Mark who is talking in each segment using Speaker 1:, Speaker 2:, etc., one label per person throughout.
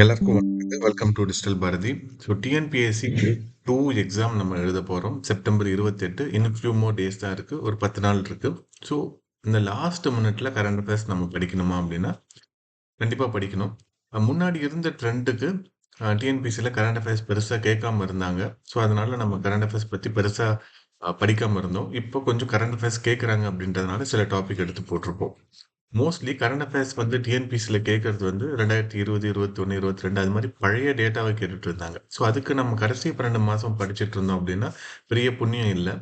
Speaker 1: எல்லாருக்கும் வணக்கம். Welcome to digital Bharathi. So TNPSC group 2 exam நம்ம எழுத போகிறோம். செப்டம்பர் 28. இன்னும் ஃபியூ மோர் டேஸ் தான் இருக்குது. ஒரு 10 நாள் இருக்குது. ஸோ இந்த லாஸ்ட் மினிட்ல கரண்ட் அஃபேர்ஸ் நம்ம படிக்கணுமா அப்படின்னா கண்டிப்பாக படிக்கணும். முன்னாடி இருந்த ட்ரெண்டுக்கு டிஎன்பிஎஸ்சியில் கரண்ட் அஃபேர்ஸ் பெருசாக கேட்காம இருந்தாங்க. ஸோ அதனால நம்ம கரண்ட் அஃபேர்ஸ் பற்றி பெருசாக படிக்காமல் இருந்தோம். இப்போ கொஞ்சம் கரண்ட் அஃபேர்ஸ் கேட்குறாங்க அப்படின்றதுனால சில டாபிக் எடுத்து போட்டிருப்போம். மோஸ்ட்லி கரண்ட் அஃபேர்ஸ் வந்து டிஎன்பிசியில் கேட்கறது வந்து 2020, 21, 22 அது மாதிரி பழைய டேட்டாவை கேட்டுட்டு இருந்தாங்க. ஸோ அதுக்கு நம்ம கடைசி 12 மாதம் படிச்சுட்டு இருந்தோம் அப்படின்னா பெரிய புண்ணியம் இல்லை.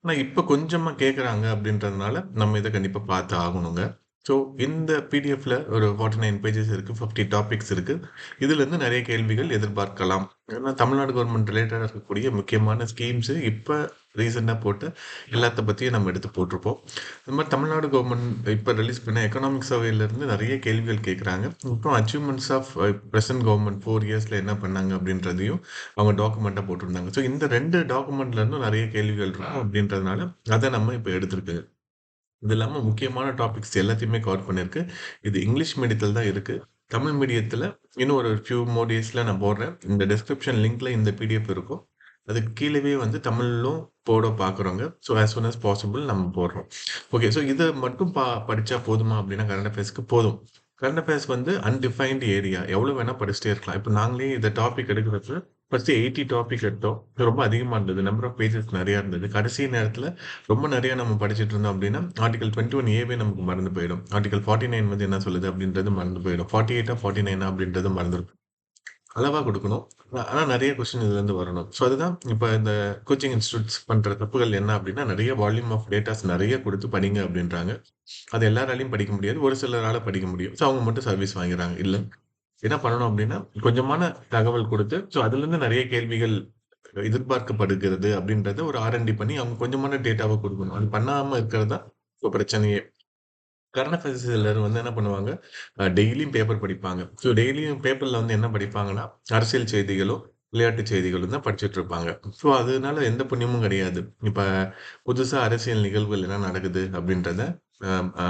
Speaker 1: ஆனால் இப்போ கொஞ்சமாக கேட்குறாங்க அப்படின்றதுனால நம்ம இதை கண்டிப்பாக பார்த்து ஆகணுங்க. ஸோ இந்த பிடிஎஃப்ல ஒரு 49 பேஜஸ் இருக்குது, 50 டாபிக்ஸ் இருக்குது. இதுலேருந்து நிறைய கேள்விகள் எதிர்பார்க்கலாம். ஏன்னா தமிழ்நாடு கவர்மெண்ட் ரிலேட்டடாக இருக்கக்கூடிய முக்கியமான ஸ்கீம்ஸு இப்போ ரீசெண்டாக போட்டு எல்லாத்த பற்றியும் நம்ம எடுத்து போட்டிருப்போம். அது மாதிரி தமிழ்நாடு கவர்மெண்ட் இப்போ ரிலீஸ் பண்ண எக்கனாமிக் சர்வேலேருந்து நிறைய கேள்விகள் கேட்குறாங்க. அப்புறம் அச்சீவ்மெண்ட்ஸ் ஆஃப் ப்ரெசன்ட் கவர்மெண்ட் 4 இயர்ஸில் என்ன பண்ணாங்க அப்படின்றதையும் அவங்க டாக்குமெண்ட்டாக போட்டிருந்தாங்க. ஸோ இந்த 2 டாக்குமெண்ட்லேருந்தும் நிறைய கேள்விகள் இருக்கும் அப்படின்றதுனால அதை நம்ம இப்போ எடுத்திருக்கு. இது இல்லாமல் முக்கியமான டாபிக்ஸ் எல்லாத்தையுமே கவர் பண்ணியிருக்கு. இது இங்கிலீஷ் மீடியத்தில் தான் இருக்குது. தமிழ் மீடியத்தில் இன்னும் ஒரு ஃபியூ மோர் டேஸில் நான் போடுறேன். இந்த டிஸ்கிரிப்ஷன் லிங்க்ல இந்த பிடிஎஃப் இருக்கும். அதுக்கு கீழவே வந்து தமிழ்லும் போட பார்க்குறோங்க. So as soon as possible நம்ம போடுறோம். ஓகே, ஸோ இதை மட்டும் படித்தா போதுமா அப்படின்னா கரண்ட் அஃபேர்ஸ்க்கு போதும். கரண்ட் அஃபேர்ஸ் வந்து அன்டிஃபைன்டு ஏரியா, எவ்வளோ வேணால் படிச்சுட்டே இருக்கலாம். இப்போ நாங்களே இந்த டாபிக் எடுக்கிறப்ப ஃபர்ஸ்ட் 80 டாபிக் எடுத்தோம். ரொம்ப அதிகமாக இருந்தது, நம்பர் ஆஃப் பேஜஸ் நிறையா இருந்தது. கடைசி நேரத்தில் ரொம்ப நிறையா நம்ம படிச்சுட்டு இருந்தோம் அப்படின்னா ஆர்டிகல் 21 ஏவே நமக்கு மறந்து போயிடும். ஆர்டிகல் 49 வந்து என்ன சொல்லுது அப்படின்றது மறந்து போயிடும். 48 49 அப்படின்றது மறந்துடும். அளவா கொடுக்கணும். ஆனா நெறைய கொஸ்டின் இதுலருந்து வரணும். ஸோ அதுதான் இப்ப இந்த கோச்சிங் இன்ஸ்டிடியூட்ஸ் பண்ற தப்புகள் என்ன அப்டின்னா, நெறைய வால்யூம் ஆஃப் டேட்டாஸ் நெறைய குடுத்து படிங்க அப்டின்றாங்க. அது எல்லாராலயும் படிக்க முடியாது. ஒரு சிலரால படிக்க முடியும். ஸோ அவங்க மட்டும் சர்வீஸ் வாங்கிறாங்க. இல்ல. என்ன பண்ணணும் அப்டின்னா, கொஞ்சமான தகவல் குடுத்து, ஸோ அதுலருந்து நெறைய கேள்விகள் எதிர்பார்க்கப்படுகிறது அப்டின்றத ஒரு ஆர்&டி பண்ணி அவங்க கொஞ்சமான டேட்டாவ குடுக்கணும். அது பண்ணாம இருக்கிறது தான் இப்ப பிரச்சனையே. கரண்ட் அஃபேர்ஸ் எல்லாரும் வந்து என்ன பண்ணுவாங்க, டெய்லியும் பேப்பர் படிப்பாங்க. ஸோ டெய்லியும் பேப்பர்ல வந்து என்ன படிப்பாங்கன்னா, அரசியல் செய்திகளோ, விளையாட்டு செய்திகளும் தான் படிச்சுட்டு இருப்பாங்க. ஸோ அதனால எந்த புண்ணியமும் கிடையாது. இப்ப புதுசா அரசியல் நிகழ்வுகள் என்ன நடக்குது அப்படின்றத அ அ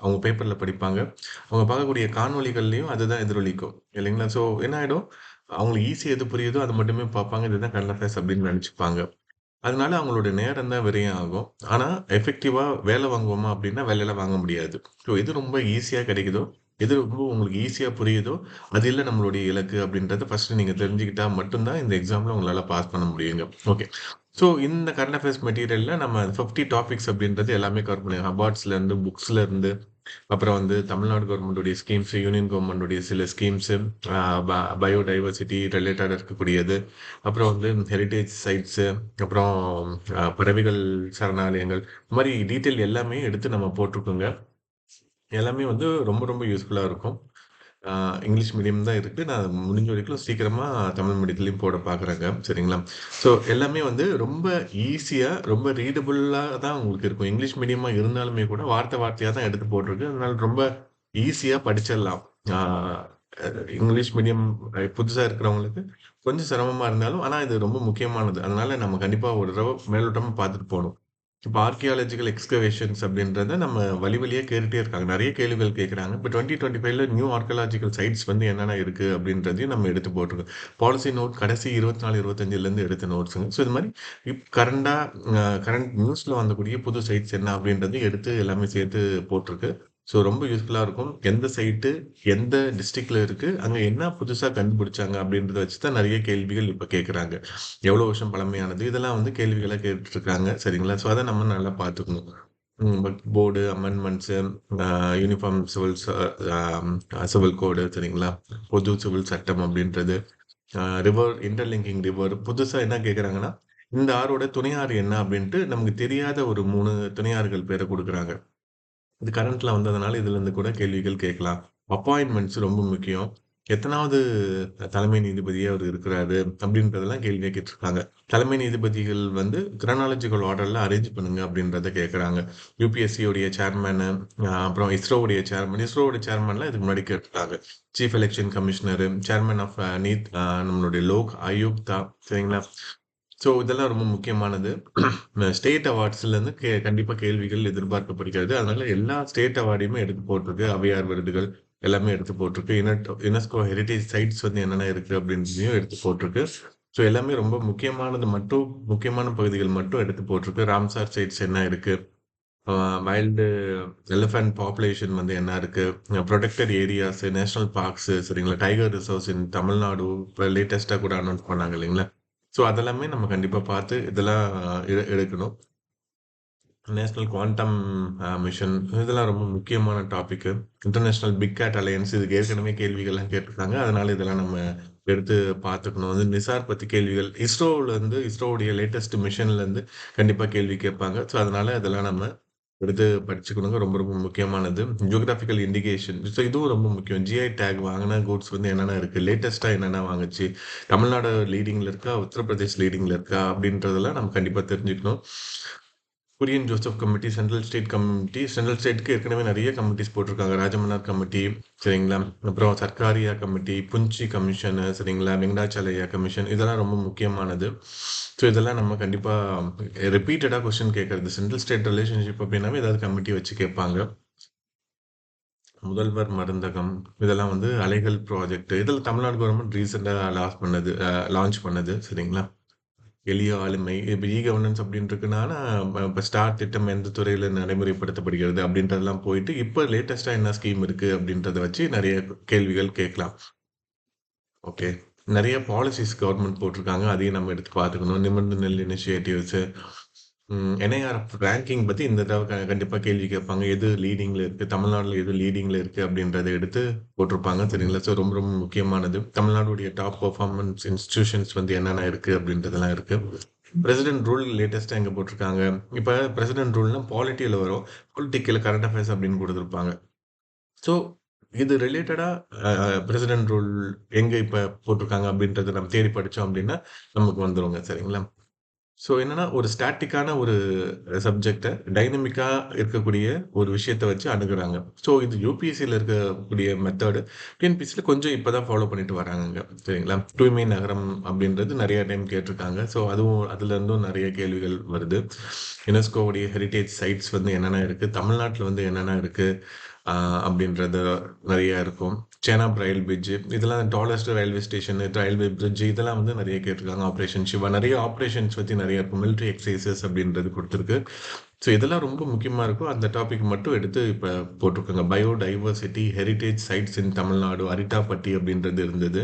Speaker 1: அவங்க பேப்பர்ல படிப்பாங்க. அவங்க பார்க்கக்கூடிய காணொளிகள்லயும் அதுதான் எதிரொலிக்கும். இல்லைங்களா? ஸோ என்ன ஆயிடும், அவங்களுக்கு ஈஸியா எது புரியுதோ அது மட்டுமே பார்ப்பாங்க. இதுதான் கரண்ட் அஃபேர்ஸ் அப்படின்னு நினைச்சுப்பாங்க. அதனால அவங்களோட நேரம் தான் விரயம் ஆகும். ஆனா, எஃபெக்டிவா வேலை வாங்குவோமா அப்படின்னா, வேலைலாம் வாங்க முடியாது. ஸோ எது ரொம்ப ஈஸியா கிடைக்குதோ, எது ரொம்ப உங்களுக்கு ஈஸியா புரியுதோ, அது இல்ல நம்மளுடைய இலக்கு அப்படின்றத ஃபர்ஸ்ட்டு நீங்க தெரிஞ்சுக்கிட்டா மட்டும் தான் இந்த எக்ஸாம்ல உங்களால பாஸ் பண்ண முடியுங்க. ஓகே. ஸோ இந்த கரண்ட் அஃபேர்ஸ் மெட்டீரியல்ல நம்ம 50 டாபிக்ஸ் அப்படின்றது எல்லாமே கவர் பண்ணிருக்கோம். அவார்ட்ஸ்லேருந்து, புக்ஸ்லேருந்து, அப்புறம் வந்து தமிழ்நாடு கவர்மெண்ட்டுடைய ஸ்கீம்ஸ், யூனியன் கவர்மெண்ட்டுடைய சில ஸ்கீம்ஸ், பயோடைவர்சிட்டி ரிலேட்டடா இருக்கக்கூடியது, அப்புறம் வந்து ஹெரிடேஜ் சைட்ஸு, அப்புறம் பறவைகள் சரணாலயங்கள், இந்த மாதிரி டீட்டெயில் எல்லாமே எடுத்து நம்ம போட்டிருக்கோங்க. எல்லாமே வந்து ரொம்ப ரொம்ப யூஸ்ஃபுல்லா இருக்கும். இங்கிலீஷ் மீடியம் தான் இருக்கு. நான் முடிஞ்ச வரைக்கும் சீக்கிரமா தமிழ் மீடியத்திலயும் போட பார்க்குறேங்க. சரிங்களா? ஸோ எல்லாமே வந்து ரொம்ப ஈஸியா, ரொம்ப ரீடபுளா தான் உங்களுக்கு இருக்கும். இங்கிலீஷ் மீடியமா இருந்தாலுமே கூட வார்த்தை வார்த்தையா தான் எடுத்து போட்டிருக்கு. அதனால ரொம்ப ஈஸியா படிச்சிடலாம். ஆ அ இங்கிலீஷ் மீடியம் புதுசா இருக்கிறவங்களுக்கு கொஞ்சம் சிரமமா இருந்தாலும், ஆனா இது ரொம்ப முக்கியமானது. அதனால நம்ம கண்டிப்பா ஒரு தடவ மேலோட்டமா பார்த்துட்டு போணும். இப்ப ஆர்க்கியாலஜிக்கல் எக்ஸ்கவேஷன்ஸ் அப்படின்றத நம்ம வழி வழியா கேட்டுட்டே இருக்காங்க. நெறைய கேள்விகள் கேட்குறாங்க. இப்ப 2025ல நியூ ஆர்க்கியாலஜிக்கல் சைட்ஸ் வந்து என்னென்ன இருக்கு அப்படின்றதையும் நம்ம எடுத்து போட்டுருக்கோம். பாலிசி நோட் கடைசி 24, 25லேருந்து எடுத்த நோட்ஸுங்க. ஸோ இது மாரி கரண்டா கரண்ட் நியூஸ்ல வந்தக்கூடிய புது சைட்ஸ் என்ன அப்படின்றதையும் எடுத்து எல்லாமே சேர்த்து போட்டிருக்கு. ஸோ ரொம்ப யூஸ்ஃபுல்லா இருக்கும். எந்த சைட்டு, எந்த டிஸ்ட்ரிக்ட்ல இருக்கு, அங்க என்ன புதுசா கண்டுபிடிச்சாங்க அப்படின்றத வச்சு தான் நெறைய கேள்விகள் இப்ப கேட்குறாங்க. எவ்வளோ வருஷம் பழமையானது? இதெல்லாம் வந்து கேள்விகளா கேட்டுட்ருக்காங்க. சரிங்களா? ஸோ அத நம்ம நல்லா பார்த்துக்கணும். போர்டு, அமெண்ட்மெண்ட்ஸு, அ யூனிஃபார்ம் சிவில் கோடு சரிங்களா? பொது சிவில் சட்டம் அப்படின்றது, ரிவர் இன்டர்லிங்கிங் ரிவர் புதுசா என்ன கேட்குறாங்கன்னா, இந்த ஆறோட துணை ஆறு என்ன அப்படின்ட்டு நமக்கு தெரியாத ஒரு 3 துணை ஆறுகள் பேர குடுக்குறாங்க. இது கரண்ட்ல வந்ததுனால இதுலருந்து கூட கேள்விகள் கேட்கலாம். அப்பாயின்ட்மெண்ட்ஸ் ரொம்ப முக்கியம். எத்தனாவது தலைமை நீதிபதியா அவரு இருக்கிறாரு? அப்படின்றதெல்லாம் கேள்வியா கேட்டிருக்காங்க. தலைமை நீதிபதிகள் வந்து கிரானாலஜிக்கல் ஆர்டர்ல அரேஞ்ச் பண்ணுங்க அப்படின்றத கேட்கறாங்க. யுபிஎஸ்சி உடைய சேர்மேனு, அப்புறம் இஸ்ரோவுடைய சேர்மன். இஸ்ரோவுடைய சேர்மன்லாம் இதுக்கு முன்னாடி கேட்டுருக்காங்க. Chief election commissioner, chairman of நம்மளுடைய லோக் ஆயுக்தா சரிங்களா? ஸோ இதெல்லாம் ரொம்ப முக்கியமானது. ஸ்டேட் அவார்ட்ஸ்லேருந்து கண்டிப்பா கேள்விகள் எதிர்பார்க்கப்படுகிறது. அதனால எல்லா ஸ்டேட் அவார்டையுமே எடுத்து போட்டிருக்கு. அவையார் விருதுகள். எல்லாமே எடுத்து போட்டிருக்கு. யுனெஸ்கோ ஹெரிடேஜ் சைட்ஸ் வந்து என்னென்ன இருக்கு அப்படின்றதையும் எடுத்து போட்டிருக்கு. ஸோ எல்லாமே ரொம்ப முக்கியமானது மட்டும் முக்கியமான பகுதிகள் மட்டும் எடுத்து போட்டிருக்கு. ராம்சார் சைட்ஸ் என்ன இருக்கு, வைல்டு எலிஃபண்ட் பாப்புலேஷன் வந்து என்ன இருக்கு, ப்ரொடெக்டட் ஏரியாஸ், நேஷனல் பார்க்ஸ், சரிங்களா, டைகர் ரிசர்வ்ஸ் இன் தமிழ்நாடு இப்போ லேட்டஸ்ட்டாக கூட அனௌன்ஸ் பண்ணாங்க இல்லைங்களா. ஸோ அதெல்லாமே நம்ம கண்டிப்பாக பார்த்து இதெல்லாம் எடுக்கணும். நேஷனல் குவாண்டம் மிஷன் இதெல்லாம் ரொம்ப முக்கியமான topic. International big cat alliance இதுக்கு ஏற்கனவே கேள்விகள்லாம் கேட்டிருக்காங்க. அதனால இதெல்லாம் நம்ம எடுத்து பார்த்துக்கணும். வந்து நிசார் பற்றி கேள்விகள், இஸ்ரோவுடைய லேட்டஸ்ட் மிஷன்லேருந்து கண்டிப்பாக கேள்வி கேட்பாங்க. ஸோ அதனால இதெல்லாம் நம்ம எடுத்து படிச்சுக்கணுங்க. ரொம்ப ரொம்ப முக்கியமானது. ஜியோகிராஃபிக்கல் இண்டிகேஷன், ஸோ இதுவும் ரொம்ப முக்கியம். ஜிஐ டேக் வாங்கின கூட்ஸ் வந்து என்னென்ன இருக்குது, லேட்டஸ்ட்டாக என்னென்ன வாங்குச்சு, தமிழ்நாடு லீடிங்கில் இருக்கா, உத்தரப்பிரதேஷ் லீடிங்கில் இருக்கா அப்படின்றதெல்லாம் நம்ம கண்டிப்பாக தெரிஞ்சுக்கணும். Kurian Joseph committee, central state committee, central ஸ்டேட்டுக்கு ஏற்கனவே நிறைய கமிட்டிஸ் போட்டிருக்காங்க. ராஜமன்னார் கமிட்டி, சரிங்களா, அப்புறம் சர்க்காரியா கமிட்டி, புஞ்சி கமிஷனு, சரிங்களா, வெங்கடாச்சலையா கமிஷன், இதெல்லாம் ரொம்ப முக்கியமானது. ஸோ இதெல்லாம் நம்ம கண்டிப்பாக ரிப்பீட்டடாக கொஸ்டின் கேட்கறது. சென்ட்ரல் ஸ்டேட் ரிலேஷன்ஷிப் அப்படின்னாவே ஏதாவது கமிட்டி வச்சு கேட்பாங்க. முதல்வர் மருந்தகம், இதெல்லாம் வந்து அலைகள் ப்ராஜெக்ட், இதில் தமிழ்நாடு கவர்மெண்ட் ரீசெண்டாக லான்ச் பண்ணது, சரிங்களா. எளிய ஆளுமை, இப்போ இ கவர்னன்ஸ் அப்படின்னு இருக்குன்னா, இப்போ ஸ்டார் திட்டம் எந்த துறையில் நடைமுறைப்படுத்தப்படுகிறது அப்படின்றதெல்லாம் போயிட்டு இப்போ லேட்டஸ்ட்டாக என்ன ஸ்கீம் இருக்குது அப்படின்றத வச்சு நிறைய கேள்விகள் கேட்கலாம். ஓகே, நிறைய பாலிசிஸ் கவர்மெண்ட் போட்டிருக்காங்க, அதையும் நம்ம எடுத்து பார்த்துக்கணும். நிமிர்ந்து நெல் இனிஷியேட்டிவ்ஸு, என்ஐஆர்எஃப் ரேங்கிங் பற்றி இந்த தடவை கண்டிப்பாக கேள்வி கேட்பாங்க. எது லீடிங்கில் இருக்குது, தமிழ்நாட்டில் எது லீடிங்கில் இருக்குது அப்படின்றத எடுத்து போட்டிருப்பாங்க, சரிங்களா. ஸோ ரொம்ப ரொம்ப முக்கியமானது. தமிழ்நாடுடைய டாப் பர்ஃபார்மன்ஸ் இன்ஸ்டிடியூஷன்ஸ் வந்து என்னென்ன இருக்குது அப்படின்றதெல்லாம் இருக்குது. பிரசிடென்ட் ரூல் லேட்டஸ்ட்டாக எங்கே போட்டிருக்காங்க. இப்போ பிரசிடென்ட் ரூல்னா பாலிட்டியில் வரும், பொலிட்டிக்கல் கரண்ட் அஃபேர்ஸ் அப்படின்னு கொடுத்துருப்பாங்க. ஸோ இது ரிலேட்டடாக பிரசிடென்ட் ரூல் எங்கே இப்போ போட்டிருக்காங்க அப்படின்றத நம்ம தேடி படித்தோம் அப்படின்னா நமக்கு வந்துருங்க, சரிங்களா. ஸோ என்னன்னா, ஒரு ஸ்டாட்டிக்கான ஒரு சப்ஜெக்ட்டை டைனமிக்காக இருக்கக்கூடிய ஒரு விஷயத்தை வச்சு அணுகுறாங்க. ஸோ இது யூபிஎஸ்சியில் இருக்கக்கூடிய மெத்தடு டிஎன்பிஎஸ்சியில் கொஞ்சம் இப்போ தான் ஃபாலோ பண்ணிட்டு வராங்கங்க, சரிங்களா. தூய்மை நகரம் அப்படின்றது நிறைய டைம் கேட்டிருக்காங்க. ஸோ அதுலேருந்தும் நிறைய கேள்விகள் வருது. யுனெஸ்கோவுடைய ஹெரிட்டேஜ் சைட்ஸ் வந்து என்னென்ன இருக்குது, தமிழ்நாட்டில் வந்து என்னென்ன இருக்குது அப்படின்றது நிறையா இருக்கும். சேனாப் ரயில் பிரிட்ஜு, இதெல்லாம் tallest railway station, railway bridge, இதெல்லாம் வந்து நிறைய கேட்டிருக்காங்க. ஆப்ரேஷன் சிவா, நிறைய ஆப்ரேஷன்ஸ் பற்றி நிறைய இருக்கும். மிலிட்ரி எக்ஸசைசஸ் அப்படின்றது கொடுத்துருக்கு. ஸோ இதெல்லாம் ரொம்ப முக்கியமாக இருக்கும். அந்த டாபிக் மட்டும் எடுத்து இப்போ போட்டிருக்காங்க. பயோடைவர்சிட்டி ஹெரிட்டேஜ் சைட்ஸ் இன் தமிழ்நாடு, அரிட்டாப்பட்டி அப்படின்றது இருந்தது,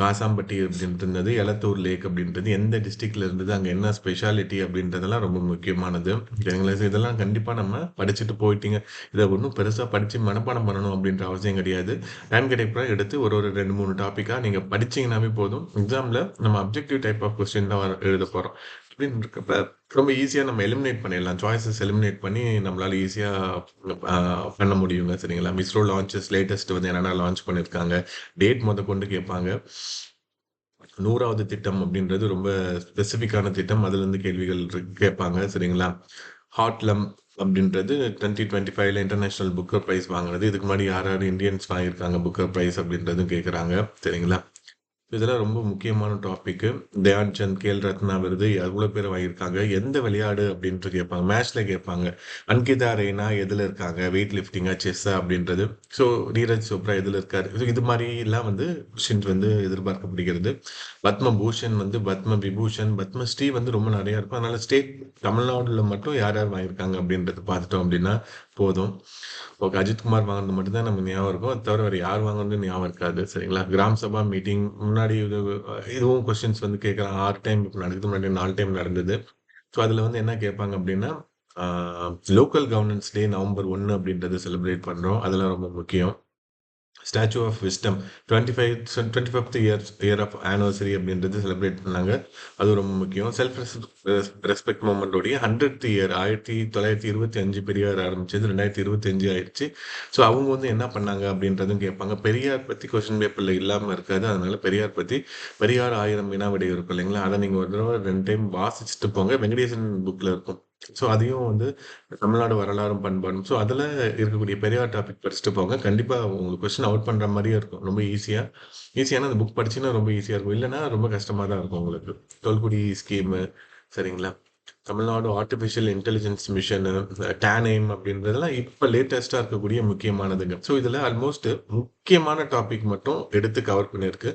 Speaker 1: காசாம்பட்டி அப்படின்ட்டு இருந்தது, எலத்தூர் லேக் அப்படின்றது எந்த டிஸ்ட்ரிக்டில் இருந்தது, அங்கே என்ன ஸ்பெஷாலிட்டி அப்படின்றதெல்லாம் ரொம்ப முக்கியமானது, சரிங்களா. ஸோ இதெல்லாம் கண்டிப்பாக நம்ம படிச்சுட்டு போயிட்டீங்க. இதை ஒன்றும் பெருசாக படித்து மனப்பாடம் பண்ணணும் அப்படின்ற அவசியம் கிடையாது. டைம் கிடைப்ப எடுத்து ஒரு 2-3 டாப்பிக்காக நீங்கள் படிச்சீங்கன்னாவே போதும். எக்ஸாமில் நம்ம அப்ஜெக்டிவ் டைப் ஆஃப் கொஸ்டின் தான் எழுத போகிறோம் அப்படின்னு இருக்கப்ப ரொம்ப ஈஸியாக நம்ம எலிமினேட் பண்ணிடலாம். சாய்ஸஸ் எலிமினேட் பண்ணி நம்மளால ஈஸியாக பண்ண முடியுங்க, சரிங்களா. இஸ்ரோ லான்ச்சஸ் லேட்டஸ்ட் வந்து என்னென்ன லான்ச் பண்ணியிருக்காங்க, டேட் கொண்டு கேட்பாங்க. 100வது திட்டம் அப்படின்றது ரொம்ப ஸ்பெசிஃபிக்கான திட்டம், அதுலேருந்து கேள்விகள் கேட்பாங்க, சரிங்களா. ஹாட்லம் அப்படின்றது 2025ல் இன்டர்நேஷ்னல் புக்கர் ப்ரைஸ் வாங்கினது. இதுக்கு முன்னாடி யார் யார் இந்தியன்ஸ் வாங்கியிருக்காங்க புக்கர் ப்ரைஸ் அப்படின்றதும் கேட்குறாங்க, சரிங்களா. இதெல்லாம் ரொம்ப முக்கியமான டாபிக்கு. தயான் சந்த் கேல் ரத்னா விருது எவ்வளோ பேர் வாங்கியிருக்காங்க, எந்த விளையாடு அப்படின்ட்டு கேட்பாங்க, மேட்ச்ல கேட்பாங்க. அன்கிதா ரெய்னா எதில் இருக்காங்க, வெயிட் லிஃப்டிங்கா, செஸ்ஸா அப்படின்றது. ஸோ நீரஜ் சோப்ரா எதில் இருக்காரு, ஸோ இது மாதிரிலாம் வந்து கொஷின்ஸ் வந்து எதிர்பார்க்கப்படுகிறது. பத்ம பூஷன் வந்து பத்ம விபூஷன், பத்மஸ்ரீ வந்து ரொம்ப நிறையா இருக்கும். அதனால ஸ்டேட் தமிழ்நாடுல மட்டும் யார் யார் வாங்கியிருக்காங்க அப்படின்றத பார்த்துட்டோம் அப்படின்னா போதும். ஓகே, அஜித்குமார் வாங்கினது மட்டும்தான் நமக்கு ஞாபகம் இருக்கும், அது தவிர வேறு யார் வாங்கினது ஞாபகம் இருக்காது, சரிங்களா. கிராம் சபா மீட்டிங் முன்னாடி இதுவும் கொஸ்டின்ஸ் வந்து கேட்கலாம். 6 டைம் இப்போ நடக்குது, முன்னாடி 4 டைம் நடந்தது. ஸோ அதில் வந்து என்ன கேட்பாங்க அப்படின்னா, லோக்கல் கவர்னன்ஸ் டே நவம்பர் 1 அப்படின்றது செலிப்ரேட் பண்ணுறோம், அதெல்லாம் ரொம்ப முக்கியம். Statue of wisdom 25th year of anniversary அப்படின்றது செலிப்ரேட் பண்ணாங்க, அது ரொம்ப முக்கியம். செல்ஃப் ரெஸ்பெக்ட் மூமெண்ட்டோடைய 100th இயர் 1925 பெரியார் ஆரம்பிச்சது 2025 ஆயிடுச்சு. ஸோ அவங்க வந்து என்ன பண்ணாங்க அப்படின்றதும் கேட்பாங்க. பெரியார் பற்றி கொஸ்டின் பேப்பரில் இல்லாமல் இருக்காது, அதனால பெரியார் பற்றி பெரியார் 1000 வினா விடை இருக்கும் இல்லைங்களா, அதை நீங்கள் ஒரு தடவை 2 டைம் வாசிச்சுட்டு போங்க. வெங்கடேசன் புக்கில் இருக்கும். ஸோ அதையும் வந்து தமிழ்நாடு வரலாறும் பண்பாடும், ஸோ அதில் இருக்கக்கூடிய பெரியார் டாபிக் படிச்சுட்டு போங்க. கண்டிப்பாக உங்களுக்கு கொஸ்டின் அவுட் பண்ணுற மாதிரியே இருக்கும், ரொம்ப ஈஸியான அந்த புக் படிச்சிங்கன்னா ரொம்ப ஈஸியாக இருக்கும், இல்லைன்னா ரொம்ப கஷ்டமாக தான் இருக்கும் உங்களுக்கு. தொல்குடி ஸ்கீமு, சரிங்களா. தமிழ்நாடு ஆர்டிஃபிஷியல் இன்டெலிஜென்ஸ் மிஷனு, டேனைம் அப்படின்றதெல்லாம் இப்போ லேட்டஸ்ட்டாக இருக்கக்கூடிய முக்கியமானதுங்க. ஸோ இதில் ஆல்மோஸ்ட் முக்கியமான டாபிக் மட்டும் எடுத்து கவர் பண்ணியிருக்கு.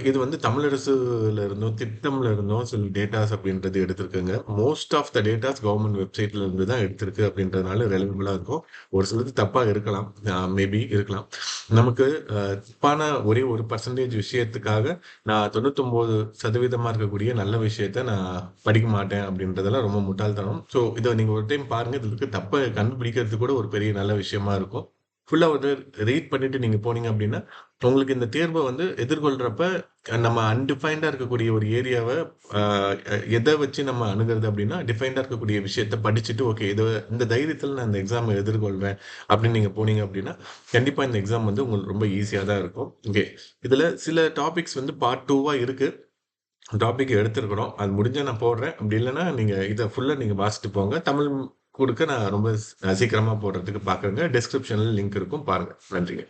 Speaker 1: இது வந்து தமிழரசுல இருந்தும் திட்டம்ல இருந்தும் சில டேட்டாஸ் அப்படின்றது எடுத்திருக்குங்க. Most of the datas government வெப்சைட்ல இருந்து தான் எடுத்திருக்கு அப்படின்றதுனால ரெலவபிளாக இருக்கும். ஒரு சிலது தப்பாக இருக்கலாம், மேபி இருக்கலாம். நமக்கு தப்பான ஒரே ஒரு பர்சன்டேஜ் விஷயத்துக்காக நான் 99% இருக்கக்கூடிய நல்ல விஷயத்த நான் படிக்க மாட்டேன் அப்படின்றதெல்லாம் ரொம்ப முட்டாள்தனம். ஸோ இதை நீங்கள் ஒரு டைம் பாருங்க. இதுல இருக்க தப்பை கண்டுபிடிக்கிறது கூட ஒரு பெரிய நல்ல விஷயமா இருக்கும். ஃபுல்லா வந்து ரீட் பண்ணிட்டு நீங்க போனீங்க அப்படின்னா, உங்களுக்கு இந்த தேர்வை வந்து எதிர்கொள்றப்ப நம்ம அன்டிஃபைன்டா இருக்கக்கூடிய ஒரு ஏரியாவை எதை வச்சு நம்ம அணுகிறது அப்படின்னா, டிஃபைன்டா இருக்கக்கூடிய விஷயத்த படிச்சுட்டு, ஓகே இது இந்த தைரியத்தில் நான் இந்த எக்ஸாமை எதிர்கொள்வேன் அப்படின்னு நீங்க போனீங்க அப்படின்னா, கண்டிப்பா இந்த எக்ஸாம் வந்து உங்களுக்கு ரொம்ப ஈஸியா தான் இருக்கும். ஓகே, இதுல சில டாபிக்ஸ் வந்து பார்ட் 2வா இருக்கு. டாபிக் எடுத்திருக்கிறோம். அது முடிஞ்சா நான் போடுறேன். அப்படி இல்லைன்னா நீங்க இதை ஃபுல்லா நீங்க வாசிச்சுட்டு போங்க. தமிழ் கொடுக்க நான் ரொம்ப சீக்கிரமா போடுறதுக்கு பார்க்குறேங்க. டிஸ்கிரிப்ஷன்ல லிங்க் இருக்கும், பாருங்க. நன்றிங்க.